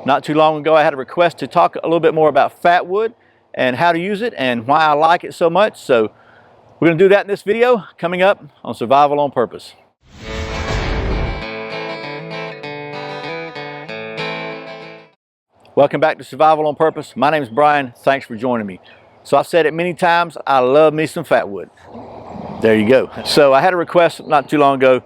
Not too long ago I had a request to talk a little bit more about Fatwood and how to use it and why I like it so much. So we're going to do that in this video coming up on Survival on Purpose. Welcome back to Survival on Purpose. My name is Brian. Thanks for joining me. So I've said it many times, I love me some Fatwood. There you go. So I had a request not too long ago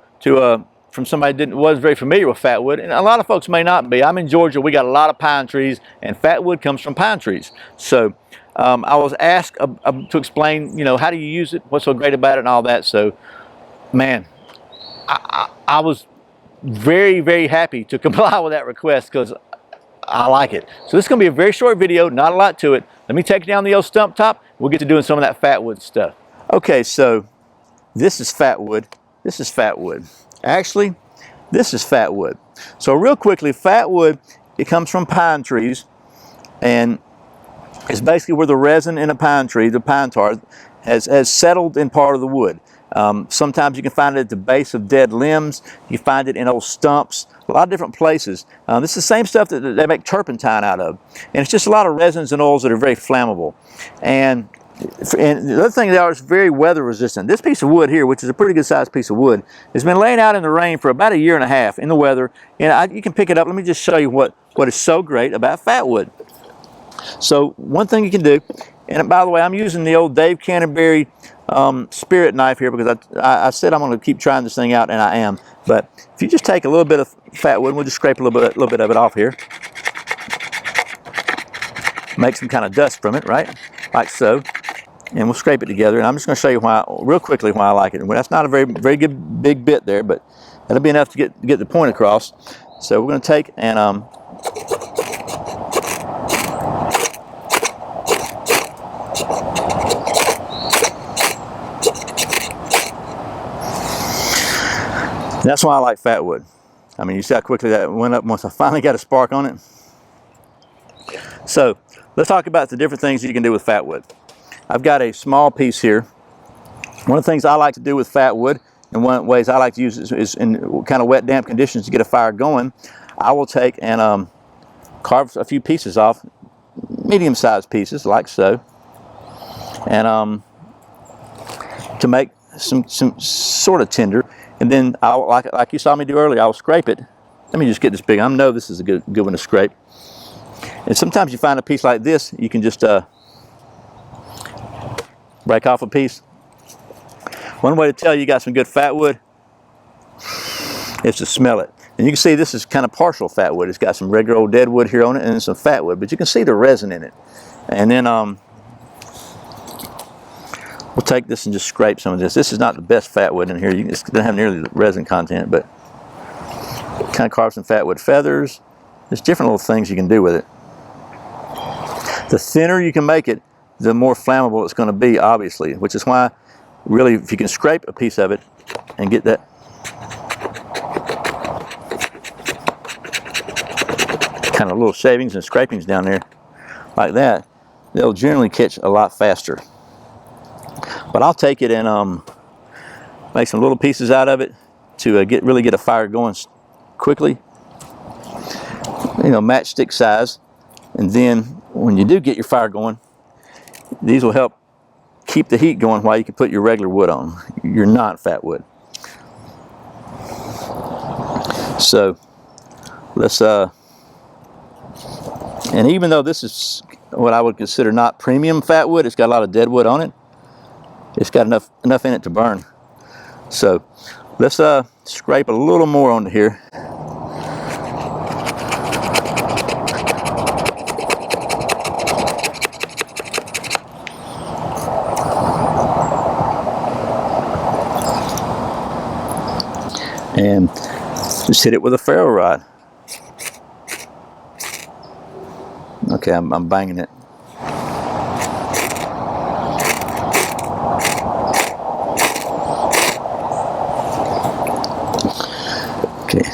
from somebody that wasn't very familiar with Fatwood, and a lot of folks may not be. I'm in Georgia. We got a lot of pine trees, and Fatwood comes from pine trees. So I was asked to explain, how do you use it, what's so great about it, and all that. So, man, I was very, very happy to comply with that request because I like it. So this is going to be a very short video, not a lot to it. Let me take down the old stump top. We'll get to doing some of that Fatwood stuff. Okay, so this is Fatwood. This is Fatwood. Actually, this is Fatwood. So real quickly, Fatwood, it comes from pine trees, and it's basically where the resin in a pine tree, the pine tar, has settled in part of the wood. Sometimes you can find it at the base of dead limbs. You find it in old stumps, a lot of different places. This is the same stuff that they make turpentine out of. And it's just a lot of resins and oils that are very flammable. And the other thing, they are, it's very weather resistant. This piece of wood here, which is a pretty good sized piece of wood, has been laying out in the rain for about 1.5 years in the weather. And you can pick it up. Let me just show you what is so great about Fatwood. So one thing you can do, and by the way, I'm using the old Dave Canterbury spirit knife here because I said I'm going to keep trying this thing out, and I am. But if you just take a little bit of Fatwood, we'll just scrape a little bit of it off here. Make some kind of dust from it, right? Like so. And we'll scrape it together. And I'm just going to show you real quickly why I like it. And that's not a very good big bit there, but that'll be enough to get the point across. So we're going to take and that's why I like Fatwood. I mean, you see how quickly that went up once I finally got a spark on it. So let's talk about the different things that you can do with Fatwood. I've got a small piece here. One of the things I like to do with Fatwood, and one of the ways I like to use it is in kind of wet, damp conditions to get a fire going. I will take and carve a few pieces off, medium-sized pieces like so, and to make some sort of tinder. And then, like you saw me do earlier, I'll scrape it. Let me just get this big. I know this is a good one to scrape. And sometimes you find a piece like this, you can just break off a piece. One way to tell you got some good Fatwood is to smell it. And you can see this is kind of partial Fatwood. It's got some regular old dead wood here on it and some Fatwood, but you can see the resin in it. And then we'll take this and just scrape some of this. This is not the best Fatwood in here. It doesn't have nearly the resin content, but kind of carve some Fatwood feathers. There's different little things you can do with it. The thinner you can make it, the more flammable it's going to be, obviously, which is why, really, if you can scrape a piece of it and get that kind of little shavings and scrapings down there like that, they'll generally catch a lot faster. But I'll take it and make some little pieces out of it to really get a fire going quickly. Matchstick size. And then when you do get your fire going, these will help keep the heat going while you can put your regular wood on, your non-Fatwood. So let's and even though this is what I would consider not premium Fatwood, it's got a lot of dead wood on it. It's got enough in it to burn. So let's scrape a little more onto here. And just hit it with a ferro rod. Okay, I'm banging it. Okay.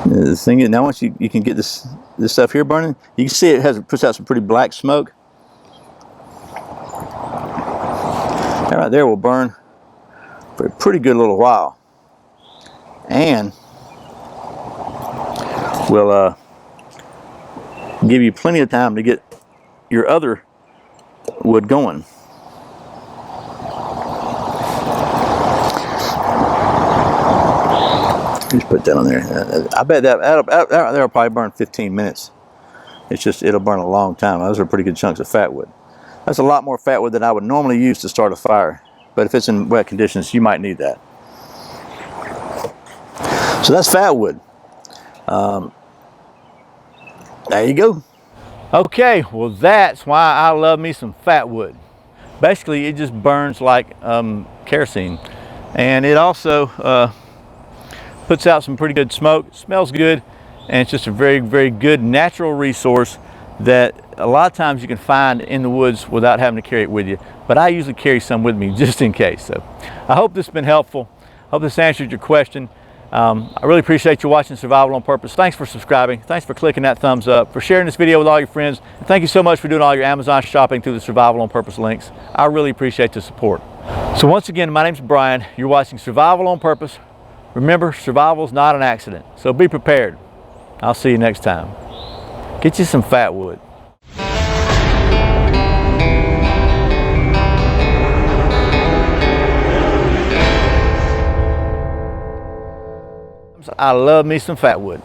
The thing is, now once you can get this stuff here burning, you can see it puts out some pretty black smoke. That right there will burn for a pretty good little while. And we'll Give you plenty of time to get your other wood going. Just put that on there. I bet that'll probably burn 15 minutes. It's just, it'll burn a long time. Those are pretty good chunks of fat wood. That's a lot more fat wood than I would normally use to start a fire. But if it's in wet conditions, you might need that. So that's fat wood. There you go. Okay, well that's why I love me some fat wood. Basically, it just burns like kerosene. And it also puts out some pretty good smoke. It smells good. And it's just a very, very good natural resource that a lot of times you can find in the woods without having to carry it with you. But I usually carry some with me just in case. So I hope this has been helpful. I hope this answered your question. I really appreciate you watching Survival on Purpose. Thanks for subscribing. Thanks for clicking that thumbs up, for sharing this video with all your friends. And thank you so much for doing all your Amazon shopping through the Survival on Purpose links. I really appreciate the support. So once again, my name's Brian. You're watching Survival on Purpose. Remember, survival is not an accident. So be prepared. I'll see you next time. Get you some fat wood. I love me some fat wood.